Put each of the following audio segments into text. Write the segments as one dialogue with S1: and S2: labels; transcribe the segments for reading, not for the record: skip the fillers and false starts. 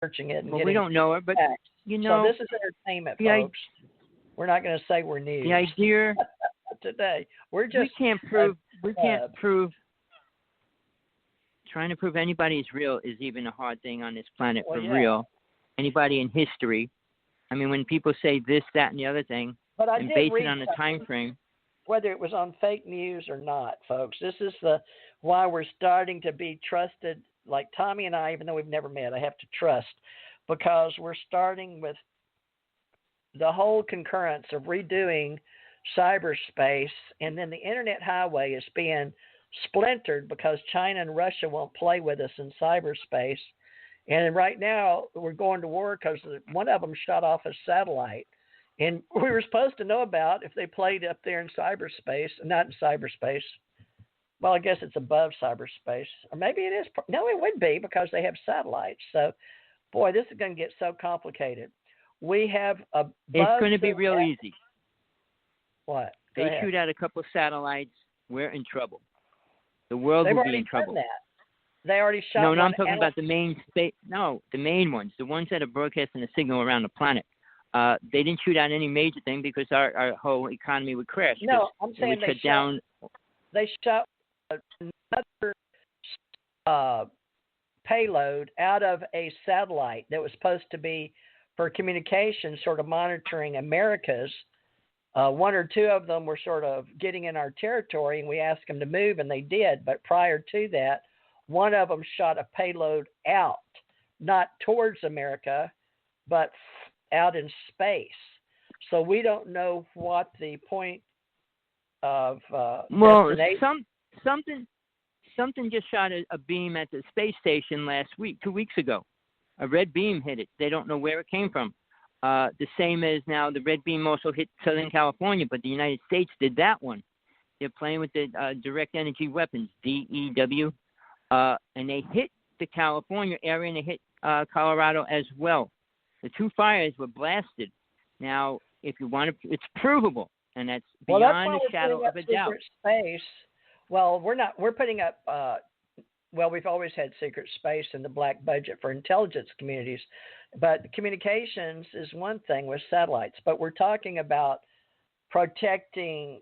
S1: researching it and
S2: well,
S1: getting
S2: we don't know her, but
S1: facts.
S2: you know,
S1: so this is entertainment, folks. We're not going to say we're news.
S2: the idea
S1: today. We're just
S2: we can't prove. Trying to prove anybody is real is even a hard thing on this planet for real. Anybody in history. I mean, when people say this, that, and the other thing, and base it on a time frame.
S1: Whether it was on fake news or not, folks, this is why we're starting to be trusted. Like Tommy and I, even though we've never met, I have to trust because we're starting with the whole concurrence of redoing cyberspace, and then the internet highway is being splintered because China and Russia won't play with us in cyberspace. And right now we're going to war because one of them shot off a satellite, and we were supposed to know about if they played up there in cyberspace, not in cyberspace. Well, I guess it's above cyberspace, or maybe it is. No, it would be because they have satellites. So, boy, this is going to get so complicated. We have
S2: it's going to be real easy.
S1: What?
S2: They shoot out a couple of satellites. We're in trouble. The world will be in trouble.
S1: Done that. They already shot.
S2: No, I'm talking about the main space. No, the main ones, the ones that are broadcasting the signal around the planet. They didn't shoot out any major thing because our whole economy would crash.
S1: No, I'm saying
S2: they shut down.
S1: They shot another payload out of a satellite that was supposed to be for communication, sort of monitoring America's. One or two of them were sort of getting in our territory, and we asked them to move, and they did. But prior to that, one of them shot a payload out, not towards America, but out in space. So we don't know what the point of
S2: something just shot a beam at the space station 2 weeks ago. A red beam hit it. They don't know where it came from. The same as now the red beam also hit Southern California, but the United States did that one. They're playing with the direct energy weapons, DEW, and they hit the California area and they hit Colorado as well. The two fires were blasted. Now, if you want to, it's provable, and that's beyond a shadow of a doubt.
S1: Space. Well, we're putting up. We've always had secret space in the black budget for intelligence communities, but communications is one thing with satellites. But we're talking about protecting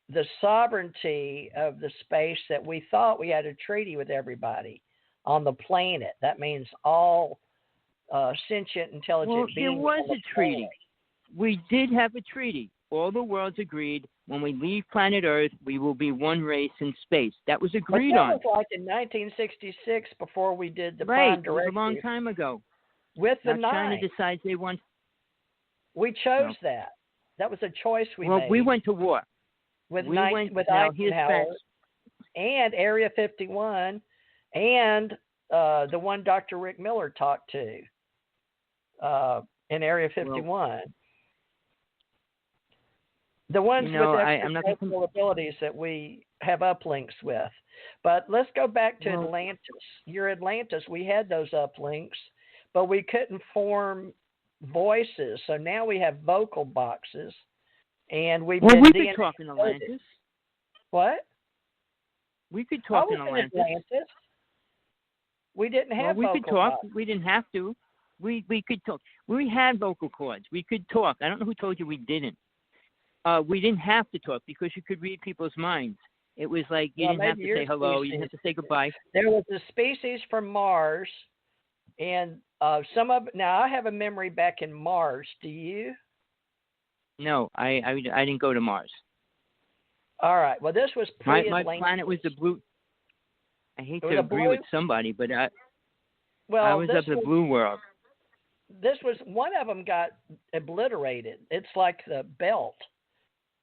S1: the sovereignty of the space that we thought we had a treaty with everybody on the planet. That means all sentient, intelligent beings.
S2: There was a treaty. We did have a treaty. All the worlds agreed when we leave planet Earth, we will be one race in space. That was agreed on.
S1: That was like in 1966 before we did the
S2: Prime
S1: Directive.
S2: It was a long time ago.
S1: With the
S2: now China decides they want.
S1: We chose that. That was a choice we made.
S2: Well, we went to war.
S1: With Eisenhower and Area 51 and the one Dr. Rick Miller talked to in Area 51. Well, the ones with extraterrestrial abilities that we have uplinks with. But let's go back to Atlantis. Your Atlantis, we had those uplinks, but we couldn't form voices. So now we have vocal boxes. And we could
S2: talk in Atlantis.
S1: What?
S2: We could talk in Atlantis.
S1: We didn't have vocal
S2: we could talk.
S1: boxes.
S2: We didn't have to. We could talk. We had vocal cords. We could talk. I don't know who told you we didn't. We didn't have to talk because you could read people's minds. It was like you didn't have to say hello. You didn't have to say goodbye.
S1: There was a species from Mars, and now I have a memory back in Mars. Do you?
S2: No, I didn't go to Mars.
S1: All right. Well, this was
S2: my planet was the blue. I hate to agree with somebody, but I was of the blue world.
S1: This was one of them got obliterated. It's like the belt.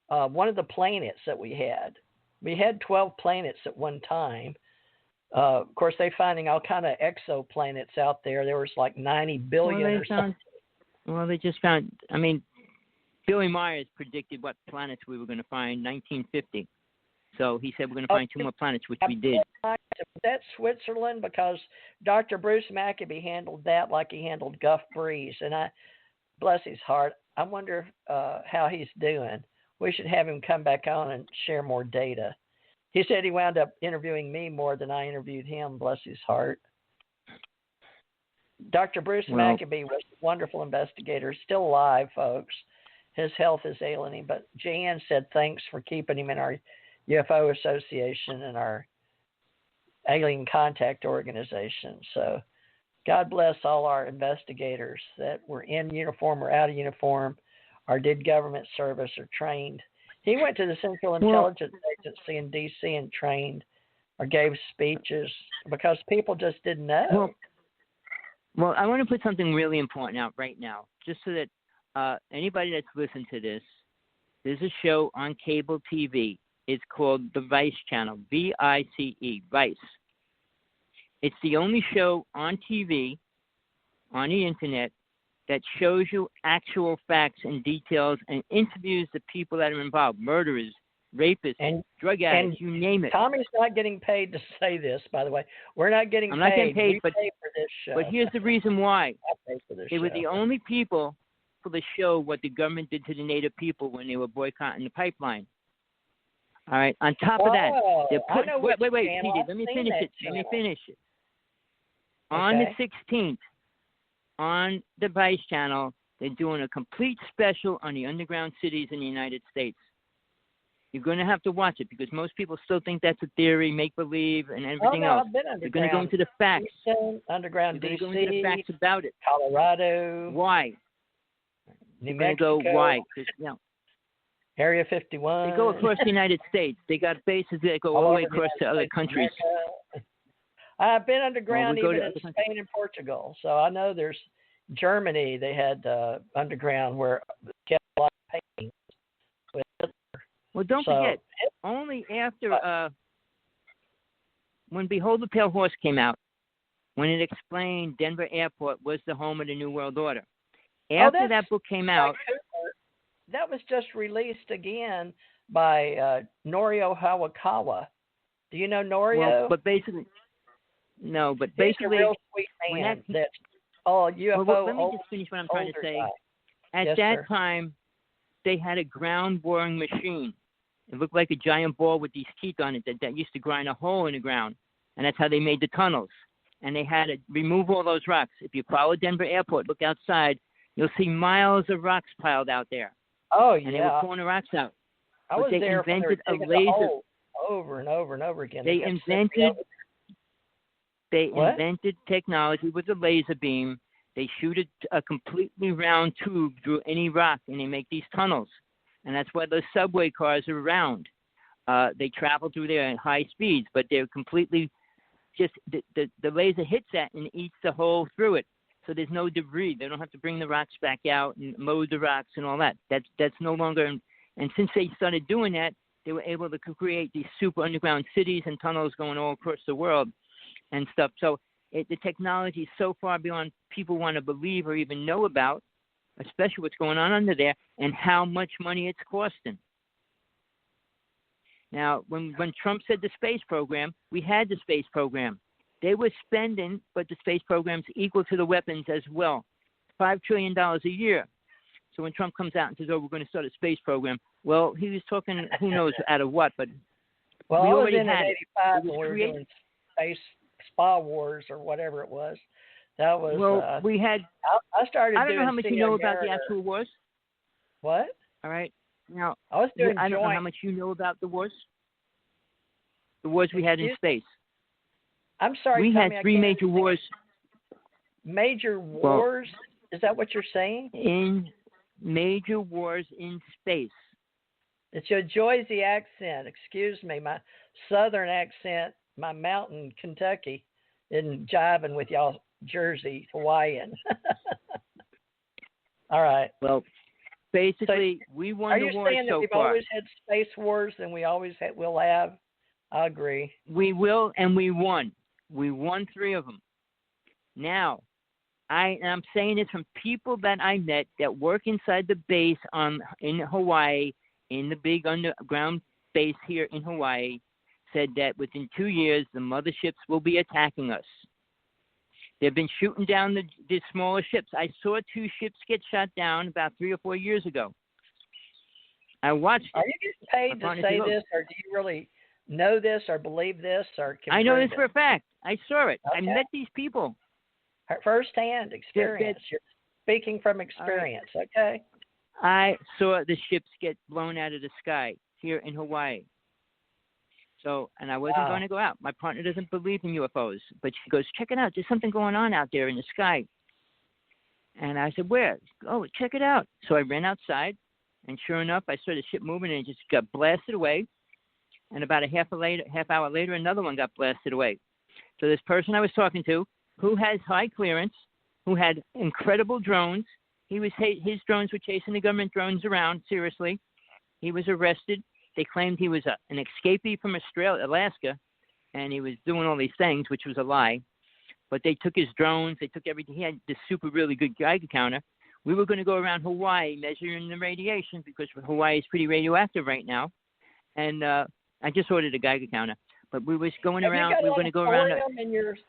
S1: One of the planets that we had. We had 12 planets at one time. Of course, they're finding all kind of exoplanets out there. There was like 90 billion something.
S2: Well, they just found. I mean, Billy Myers predicted what planets we were going to find in 1950. So he said we're going to find 2 more planets, which we did.
S1: That's Switzerland because Dr. Bruce Maccabee handled that like he handled Guff Breeze. And bless his heart, I wonder how he's doing. We should have him come back on and share more data. He said he wound up interviewing me more than I interviewed him, bless his heart. Dr. Bruce Maccabee was a wonderful investigator, still alive, folks. His health is ailing him, but Jan said thanks for keeping him in our UFO Association and our Alien Contact Organization. So God bless all our investigators that were in uniform or out of uniform or did government service or trained. He went to the Central Intelligence Agency in D.C. and trained or gave speeches because people just didn't know.
S2: Well, I want to put something really important out right now, just so that anybody that's listened to this, there's a show on cable TV. It's called the Vice Channel, V-I-C-E, Vice. It's the only show on TV, on the internet, that shows you actual facts and details and interviews the people that are involved, murderers, rapists, and drug addicts, you name it.
S1: Tommy's not getting paid to say this, by the way. We're not getting paid.
S2: I'm not getting paid,
S1: we pay for this show.
S2: But here's the reason why.
S1: I pay for this
S2: they
S1: show.
S2: were the only people for the show what the government did to the Native people when they were boycotting the pipeline. All right. On top of that, wait, TJ, let me finish it. On the 16th, on the Vice Channel, they're doing a complete special on the underground cities in the United States. You're going to have to watch it because most people still think that's a theory, make-believe, and everything else. You're going to go into the facts.
S1: Houston, underground
S2: You're
S1: DC,
S2: going to go into the facts about it.
S1: Colorado.
S2: Why?
S1: New
S2: You're
S1: Mexico.
S2: Going to go, why?
S1: Area 51.
S2: They go across the United States. They got bases that go all the way across to other countries.
S1: I've been underground even in Spain and Portugal. So I know there's Germany. They had underground where kept a lot of paintings.
S2: Well, don't forget, only after when Behold the Pale Horse came out, when it explained Denver Airport was the home of the New World Order. After that book came out.
S1: That was just released again by Norio Hawakawa. Do you know Norio?
S2: Well, but basically, no, but
S1: He's
S2: basically,
S1: a real sweet man. That's all UFO.
S2: Well, let me just finish what I'm trying to say. At that time, they had a ground boring machine. It looked like a giant ball with these teeth on it that used to grind a hole in the ground, and that's how they made the tunnels. And they had to remove all those rocks. If you follow Denver Airport, look outside, you'll see miles of rocks piled out there.
S1: Oh, yeah.
S2: And they were pulling the rocks out.
S1: I was
S2: they
S1: there
S2: invented
S1: when they were
S2: a laser.
S1: The over and over and over again.
S2: They invented technology with a laser beam. They shoot a completely round tube through any rock, and they make these tunnels. And that's why those subway cars are round. They travel through there at high speeds, but they're completely just the laser hits that and eats the hole through it. So there's no debris. They don't have to bring the rocks back out and mow the rocks and all that. That's no longer. And since they started doing that, they were able to create these super underground cities and tunnels going all across the world and stuff. So the technology is so far beyond people want to believe or even know about, especially what's going on under there and how much money it's costing. Now, when Trump said the space program, we had the space program. They were spending, but the space program's equal to the weapons as well, $5 trillion a year. So when Trump comes out and says, "Oh, we're going to start a space program," well, he was talking, who knows out of what, but
S1: well,
S2: we already
S1: I was in
S2: had
S1: in 85 when we were
S2: created.
S1: doing space spa wars or whatever it was. That was
S2: we had.
S1: I started.
S2: I don't know how much you know
S1: America.
S2: about the actual wars.
S1: What?
S2: All right. Now
S1: I was doing.
S2: I don't know how much you know about the wars. The wars we had in space.
S1: I'm sorry.
S2: We
S1: Tommy,
S2: had three major wars.
S1: Major wars? Is that what you're saying?
S2: In major wars in space.
S1: It's your Jersey accent. Excuse me, my southern accent, my mountain Kentucky, isn't jiving with y'all Jersey Hawaiian. All right.
S2: Well, basically, we won the war so far.
S1: Are you saying that we've always had space wars and we always will have? I agree.
S2: We will, and we won. We won 3 of them. Now, I'm saying this from people that I met that work inside the base in Hawaii, in the big underground base here in Hawaii, said that within 2 years, the motherships will be attacking us. They've been shooting down the smaller ships. I saw 2 ships get shot down about 3 or 4 years ago. I watched it.
S1: Are you getting paid to say this, or do you really know this or believe this? Or
S2: I know this for a fact. I saw it.
S1: Okay.
S2: I met these people.
S1: Firsthand experience. You're speaking from experience, okay?
S2: I saw the ships get blown out of the sky here in Hawaii. So, and I wasn't going to go out. My partner doesn't believe in UFOs, but she goes, check it out. There's something going on out there in the sky. And I said, where? Oh, check it out. So I ran outside, and sure enough, I saw the ship moving, and it just got blasted away. And about a half hour later, another one got blasted away. So this person I was talking to, who has high clearance, who had incredible drones, his drones were chasing the government drones around, seriously. He was arrested. They claimed he was an escapee from Alaska, and he was doing all these things, which was a lie. But they took his drones. They took everything. He had this really good Geiger counter. We were going to go around Hawaii measuring the radiation because Hawaii is pretty radioactive right now. And I just ordered a Geiger counter. But we was going around. We were going to go around.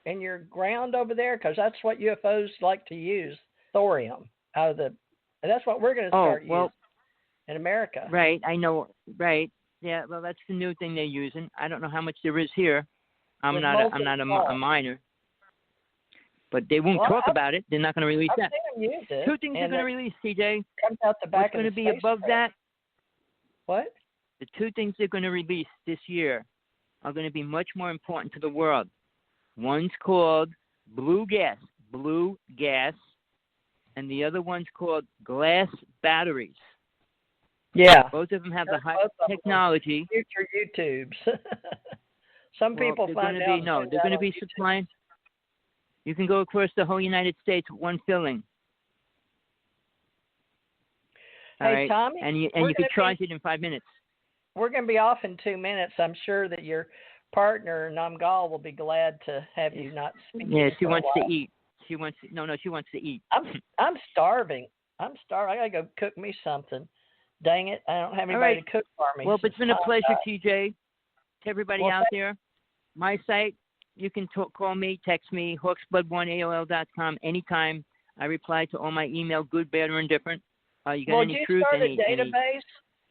S1: In your ground over there, because that's what UFOs like to use, thorium out of the. And that's what we're going to start using in America.
S2: Right, I know. Right, yeah. Well, that's the new thing they're using. I don't know how much there is here. I'm not a miner. But they won't talk about it. They're not going to release that. Two things they're going to release, TJ.
S1: Comes out the back.
S2: What's going to be above that?
S1: What?
S2: The two things they're going to release this year are going to be much more important to the world. One's called blue gas, and the other one's called glass batteries.
S1: Yeah.
S2: Both of them have the high technology.
S1: Future YouTubes. Some people find out.
S2: They're going to be supplying. You can go across the whole United States with one filling. All right?
S1: Tommy,
S2: and you can charge it in 5 minutes.
S1: We're going to be off in 2 minutes. I'm sure that your partner, Namgal, will be glad to have you not speak.
S2: Yeah, she wants to eat. She wants to eat.
S1: I'm starving. I got to go cook me something. Dang it, I don't have anybody to cook for me.
S2: Well, it's been a pleasure, TJ. To everybody out there, my site, you can call me, text me, hawksblood1aol.com anytime. I reply to all my email, good, bad, or indifferent. You got any truth?
S1: Well, you start a database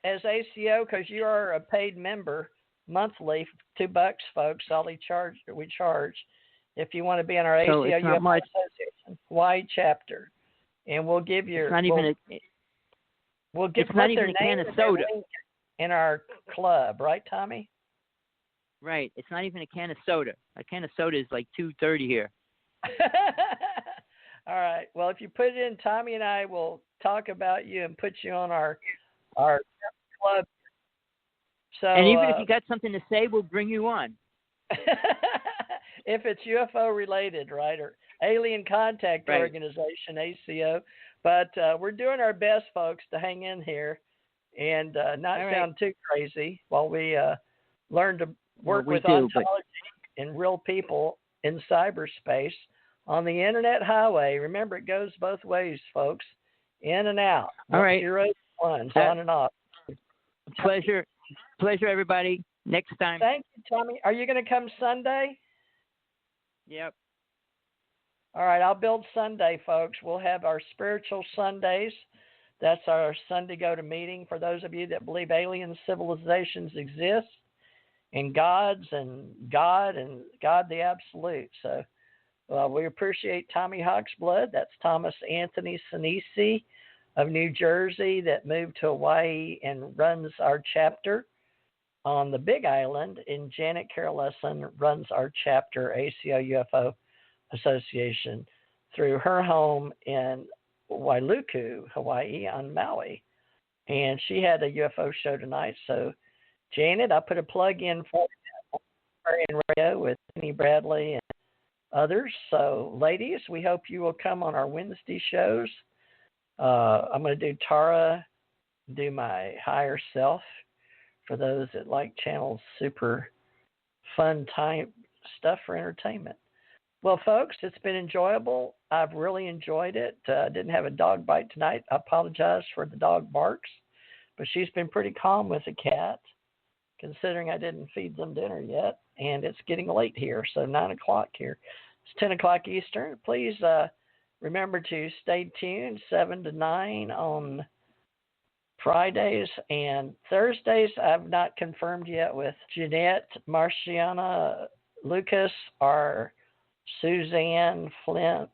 S1: as ACO because you are a paid member monthly, $2, folks. We charge if you want to be in our ACO UFO Association Hawaii chapter, and we'll give you.
S2: It's not even
S1: We'll get
S2: it's not even a can of soda
S1: in our club, right, Tommy?
S2: Right. It's not even a can of soda. A can of soda is like $2.30 here.
S1: All right. Well, if you put it in, Tommy and I will talk about you and put you on our club. So,
S2: and even if you got something to say, we'll bring you on.
S1: If it's UFO related, right, or Alien Contact Organization, ACO. But we're doing our best, folks, to hang in here and not sound too crazy while we learn to work with ontology and real people in cyberspace on the internet highway. Remember, it goes both ways, folks, in and out.
S2: All right.
S1: Zeros, ones, on and off.
S2: Pleasure, everybody. Next time.
S1: Thank you, Tommy. Are you going to come Sunday?
S2: Yep.
S1: All right, I'll build Sunday, folks. We'll have our spiritual Sundays. That's our Sunday go-to-meeting for those of you that believe alien civilizations exist and God the Absolute. So we appreciate Tommy Hawksblood. That's Thomas Anthony Sinisi of New Jersey that moved to Hawaii and runs our chapter on the Big Island. And Janet Carolesson runs our chapter, ACO UFO Association, through her home in Wailuku, Hawaii, on Maui. And she had a UFO show tonight. So, Janet, I put a plug in for her in radio with Penny Bradley and others. So, ladies, we hope you will come on our Wednesday shows. I'm going to do Tara, do my higher self for those that like channels super fun type stuff for entertainment. Well, folks, it's been enjoyable. I've really enjoyed it. Didn't have a dog bite tonight. I apologize for the dog barks, but she's been pretty calm with the cat, considering I didn't feed them dinner yet, and it's getting late here, so 9 o'clock here. It's 10 o'clock Eastern. Please remember to stay tuned 7 to 9 on Fridays and Thursdays. I've not confirmed yet with Jeanette, Marciana, Lucas, or Suzanne Flint